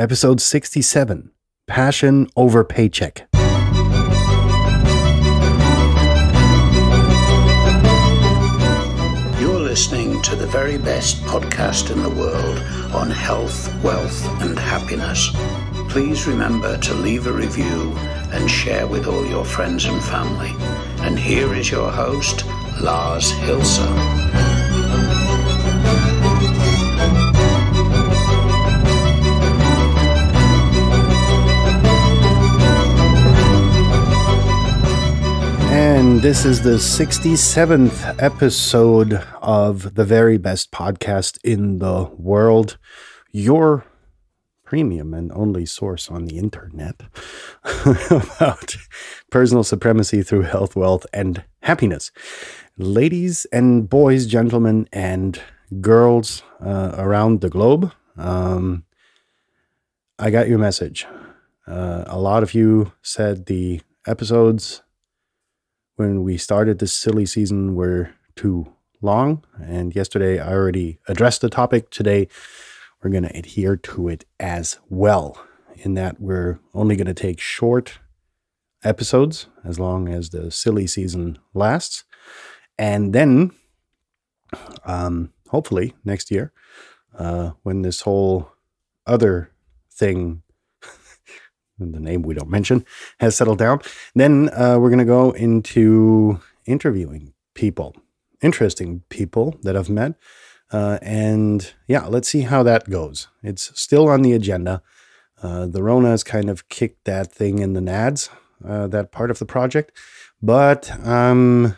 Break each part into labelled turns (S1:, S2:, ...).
S1: Episode 67, Passion Over Paycheck.
S2: You're listening to the very best podcast in the world on health, wealth, and happiness. Please remember to leave a review and share with all your friends and family. And here is your host, Lars Hilser.
S1: And this is the 67th episode of the very best podcast in the world, your premium and only source on the internet about personal supremacy through health, wealth, and happiness. Ladies and boys, gentlemen, and girls around the globe, I got your message. A lot of you said the episodes when we started this silly season were too long, and yesterday I already addressed the topic. Today we're going to adhere to it as well, in that we're only going to take short episodes as long as the silly season lasts, and then hopefully next year, when this whole other thing, the name we don't mention, has settled down, then we're going to go into interviewing people, interesting people that I've met. And yeah, let's see how that goes. It's still on the agenda. The Rona has kind of kicked that thing in the nads, that part of the project, but I'm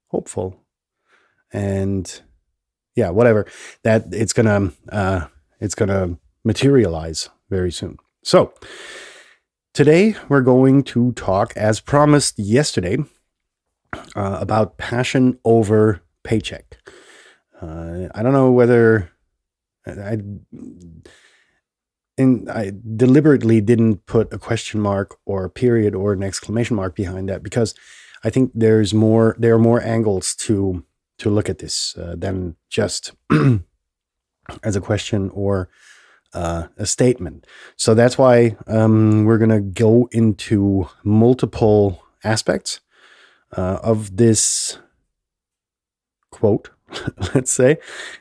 S1: hopeful. And yeah, whatever, that it's gonna materialize very soon. So today, we're going to talk, as promised yesterday, about passion over paycheck. I don't know whether I deliberately didn't put a question mark or a period or an exclamation mark behind that, because I think there are more angles to look at this than just as a question or a statement. So that's why we're going to go into multiple aspects of this quote, let's say,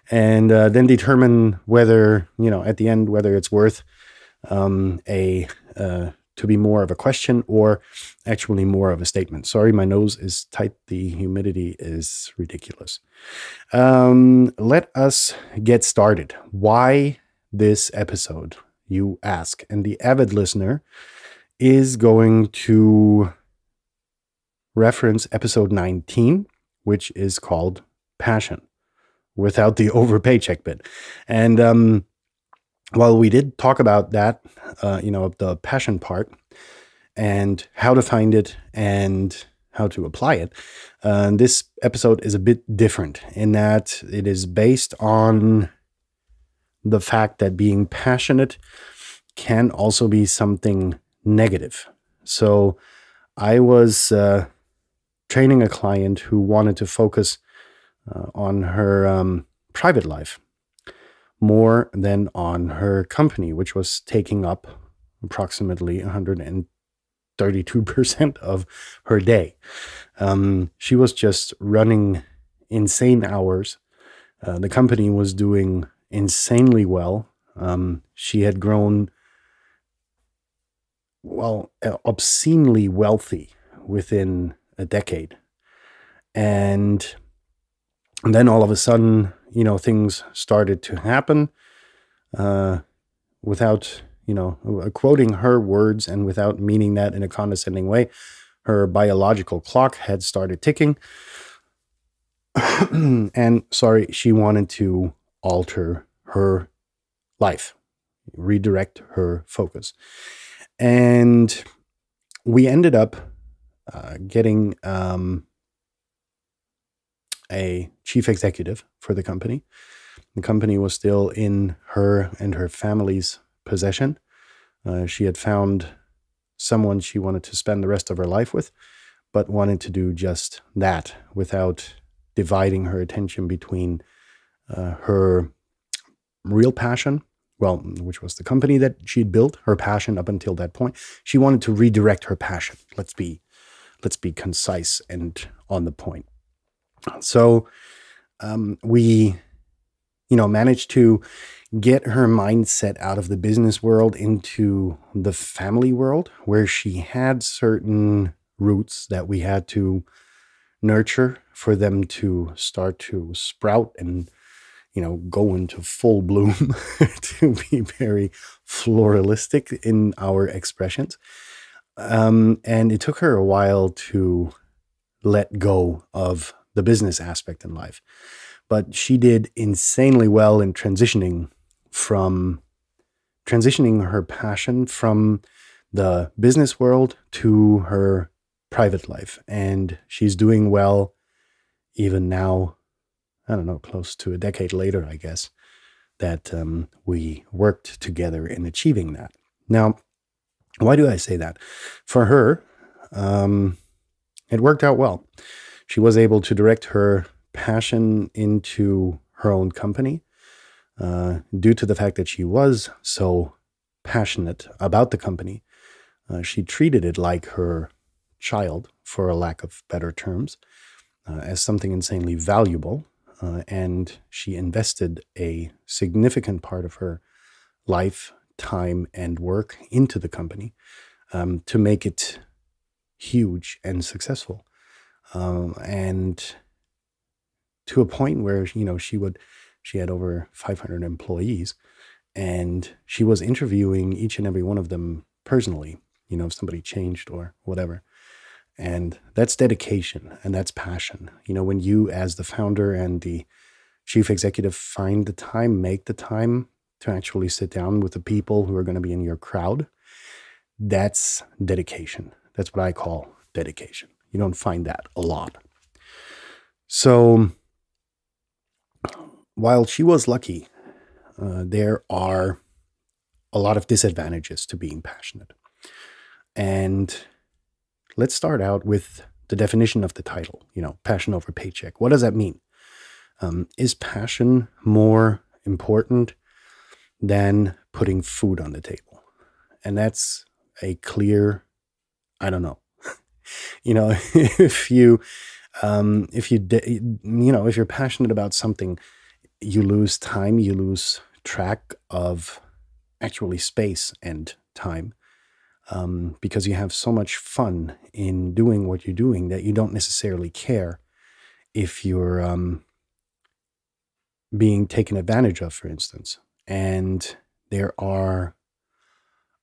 S1: and then determine whether, at the end, whether it's worth to be more of a question or actually more of a statement. Sorry, my nose is tight. The humidity is ridiculous. Let us get started. Why this episode, you ask? And the avid listener is going to reference episode 19, which is called Passion, without the over paycheck bit. And while we did talk about that, the passion part and how to find it and how to apply it, this episode is a bit different in that it is based on the fact that being passionate can also be something negative. So I was training a client who wanted to focus on her private life more than on her company, which was taking up approximately 132% of her day. She was just running insane hours. The company was doing insanely well. She had grown, obscenely wealthy within a decade. And then all of a sudden, things started to happen without, quoting her words and without meaning that in a condescending way. Her biological clock had started ticking. And she wanted to alter her life, redirect her focus. And we ended up getting a chief executive for the company. The company was still in her and her family's possession. She had found someone she wanted to spend the rest of her life with, but wanted to do just that without dividing her attention between her real passion, which was the company that she'd built, her passion up until that point. She wanted to redirect her passion. Let's be concise and on the point. So we, managed to get her mindset out of the business world into the family world, where she had certain roots that we had to nurture for them to start to sprout and, go into full bloom, to be very floralistic in our expressions. And it took her a while to let go of the business aspect in life. But she did insanely well in transitioning her passion from the business world to her private life. And she's doing well even now, I don't know, close to a decade later, I guess, that we worked together in achieving that. Now, why do I say that? For her, it worked out well. She was able to direct her passion into her own company due to the fact that she was so passionate about the company. She treated it like her child, for a lack of better terms, as something insanely valuable. And she invested a significant part of her life, time, and work into the company to make it huge and successful. And to a point where, she had over 500 employees, and she was interviewing each and every one of them personally, if somebody changed or whatever. And that's dedication and that's passion. When you, as the founder and the chief executive, find the time, make the time to actually sit down with the people who are going to be in your crowd, that's dedication. That's what I call dedication. You don't find that a lot. So while she was lucky, there are a lot of disadvantages to being passionate. And let's start out with the definition of the title, passion over paycheck. What does that mean? Is passion more important than putting food on the table? And that's a clear, I don't know. If you're passionate about something, you lose time, you lose track of actually space and time, because you have so much fun in doing what you're doing that you don't necessarily care if you're being taken advantage of, for instance. And there are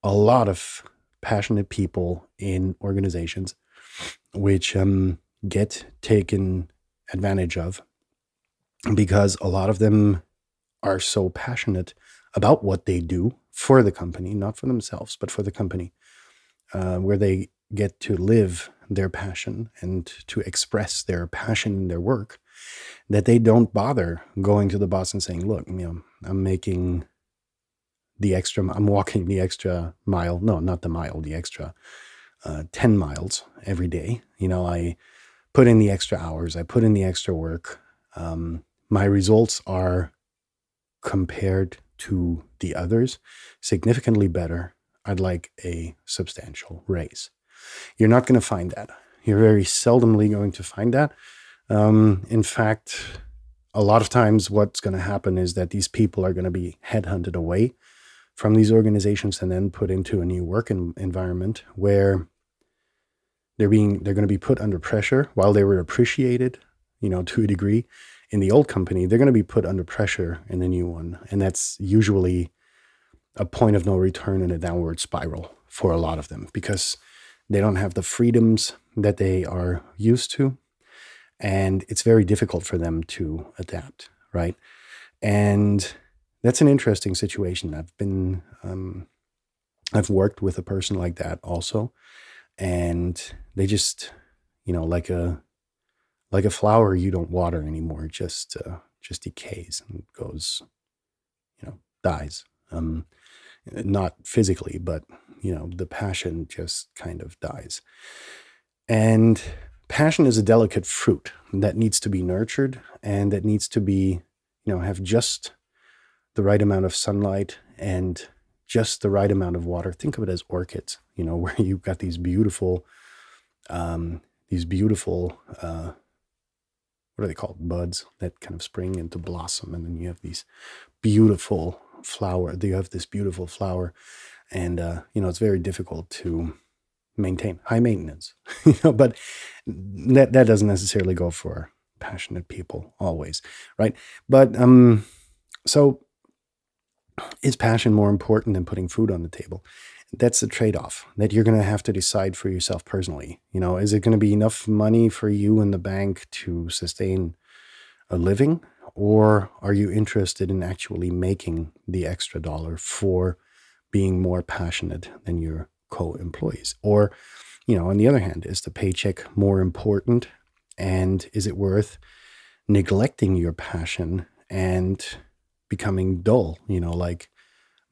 S1: a lot of passionate people in organizations which get taken advantage of because a lot of them are so passionate about what they do for the company, not for themselves, but for the company, where they get to live their passion and to express their passion in their work, that they don't bother going to the boss and saying, look, I'm making I'm walking the extra mile. No, not the mile, the extra 10 miles every day. I put in the extra hours. I put in the extra work. My results are, compared to the others, significantly better. I'd like a substantial raise. You're not going to find that. You're very seldomly going to find that. In fact, a lot of times what's going to happen is that these people are going to be headhunted away from these organizations and then put into a new work environment where they're going to be put under pressure. While they were appreciated, to a degree in the old company, they're going to be put under pressure in the new one. And that's usually a point of no return and a downward spiral for a lot of them, because they don't have the freedoms that they are used to. And it's very difficult for them to adapt, right? And that's an interesting situation. I've worked with a person like that also, and they just, like a flower you don't water anymore, just decays and goes, dies. Not physically, but the passion just kind of dies. And passion is a delicate fruit that needs to be nurtured and that needs to be, have just the right amount of sunlight and just the right amount of water. Think of it as orchids, where you've got these beautiful, what are they called? Buds that kind of spring into blossom. And then you have these beautiful flower. You have this beautiful flower. And, it's very difficult to maintain, high maintenance, but that doesn't necessarily go for passionate people always. Right. But, so is passion more important than putting food on the table? That's the trade-off that you're going to have to decide for yourself personally. Is it going to be enough money for you in the bank to sustain a living, or are you interested in actually making the extra dollar for being more passionate than your co-employees? Or, on the other hand, is the paycheck more important, and is it worth neglecting your passion and becoming dull, like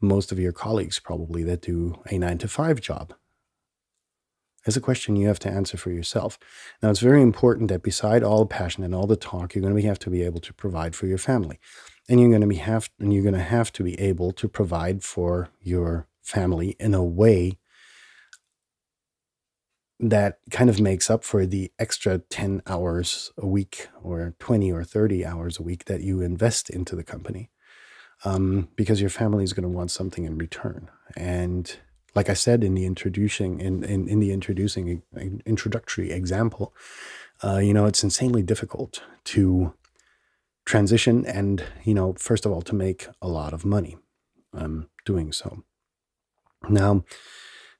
S1: most of your colleagues probably that do a 9-to-5 job? That's a question you have to answer for yourself. Now, it's very important that beside all the passion and all the talk, you're going to have to be able to provide for your family. And you're going to have to be able to provide for your family in a way that kind of makes up for the extra 10 hours a week or 20 or 30 hours a week that you invest into the company. Because your family is going to want something in return. And like I said in the introducing introductory example, it's insanely difficult to transition and, first of all, to make a lot of money doing so. Now,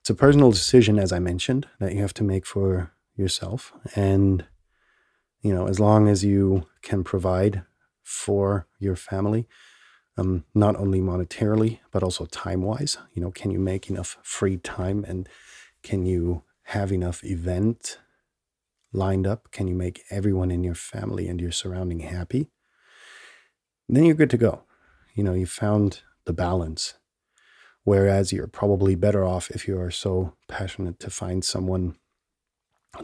S1: it's a personal decision, as I mentioned, that you have to make for yourself. And, as long as you can provide for your family, not only monetarily, but also time-wise, can you make enough free time, and can you have enough event lined up? Can you make everyone in your family and your surrounding happy? Then you're good to go. You found the balance. Whereas you're probably better off if you are so passionate to find someone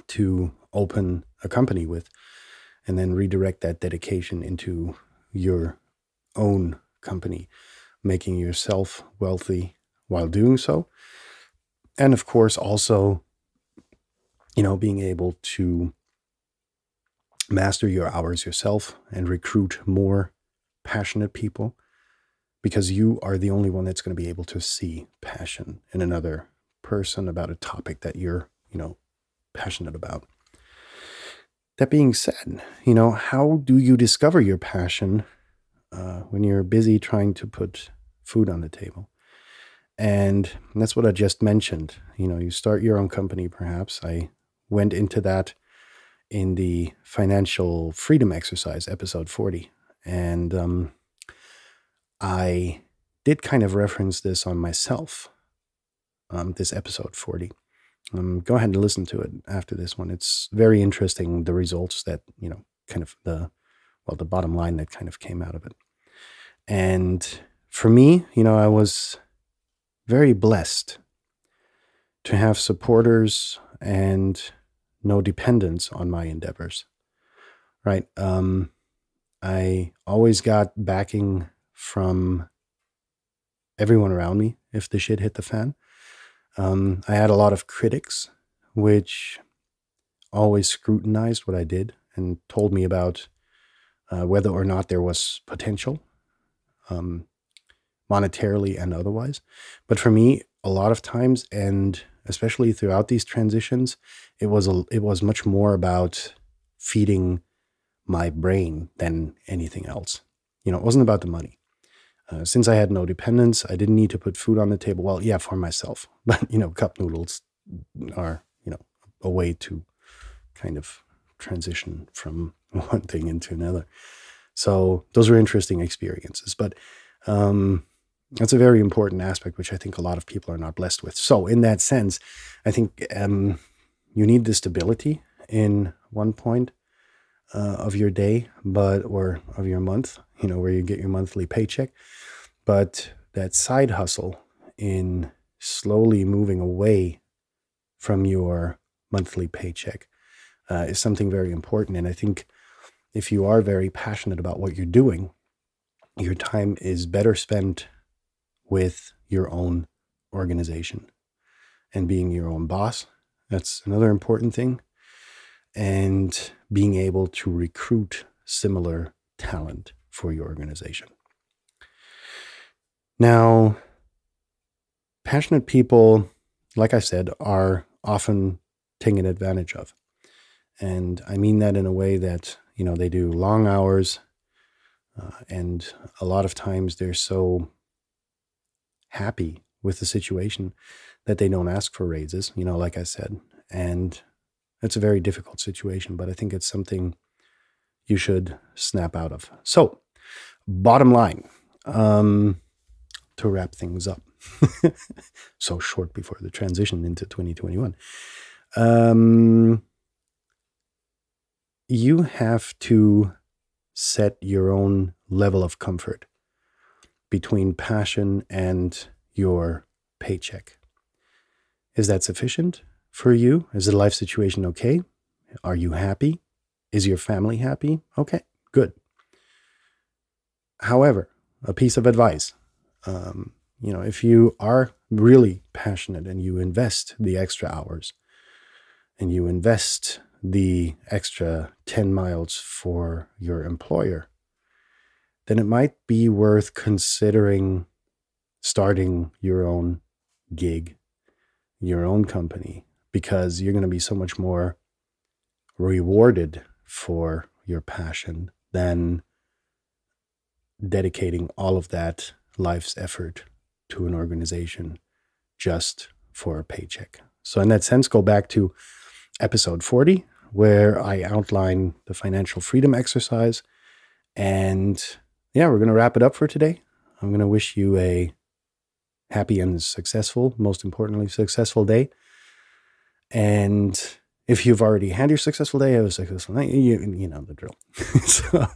S1: to open a company with and then redirect that dedication into your own company, making yourself wealthy while doing so. And of course, also, being able to master your hours yourself and recruit more passionate people, because you are the only one that's going to be able to see passion in another person about a topic that you're, passionate about. That being said, how do you discover your passion when you're busy trying to put food on the table? And that's what I just mentioned. You start your own company, perhaps. I went into that in the financial freedom exercise, episode 40. And I did kind of reference this on myself, this episode 40. Go ahead and listen to it after this one. It's very interesting, the results that, kind of the bottom line that kind of came out of it. And for me, I was very blessed to have supporters and no dependence on my endeavors, right? I always got backing from everyone around me if the shit hit the fan. I had a lot of critics, which always scrutinized what I did and told me about whether or not there was potential, monetarily and otherwise. But for me, a lot of times, and especially throughout these transitions, it was much more about feeding my brain than anything else. It wasn't about the money. Since I had no dependence, I didn't need to put food on the table. Well, yeah, for myself, but cup noodles are a way to kind of transition from one thing into another. So those were interesting experiences, but that's a very important aspect, which I think a lot of people are not blessed with. So in that sense, I think you need the stability in one point of your day, or of your month, where you get your monthly paycheck. But that side hustle in slowly moving away from your monthly paycheck is something very important. And I think if you are very passionate about what you're doing, your time is better spent with your own organization and being your own boss. That's another important thing. And being able to recruit similar talent for your organization. Now, passionate people, like I said, are often taken advantage of. And I mean that in a way that, they do long hours, and a lot of times they're so happy with the situation that they don't ask for raises, like I said. And it's a very difficult situation, but I think it's something you should snap out of. So, bottom line, to wrap things up, so short before the transition into 2021, you have to set your own level of comfort between passion and your paycheck. Is that sufficient for you? Is the life situation okay? Are you happy? Is your family happy? Okay, good. However, a piece of advice, if you are really passionate and you invest the extra hours and you invest the extra 10 miles for your employer, then it might be worth considering starting your own gig, your own company, because you're going to be so much more rewarded for your passion than dedicating all of that life's effort to an organization just for a paycheck. So in that sense, go back to episode 40, where I outline the financial freedom exercise. And yeah, we're going to wrap it up for today. I'm going to wish you a happy and successful, most importantly, successful day. And if you've already had your successful day, have a successful night, you know the drill. So,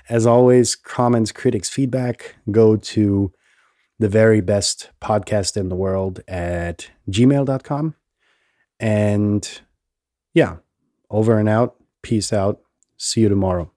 S1: as always, comments, critics, feedback, go to the very best podcast in the world at gmail.com. And yeah, over and out. Peace out. See you tomorrow.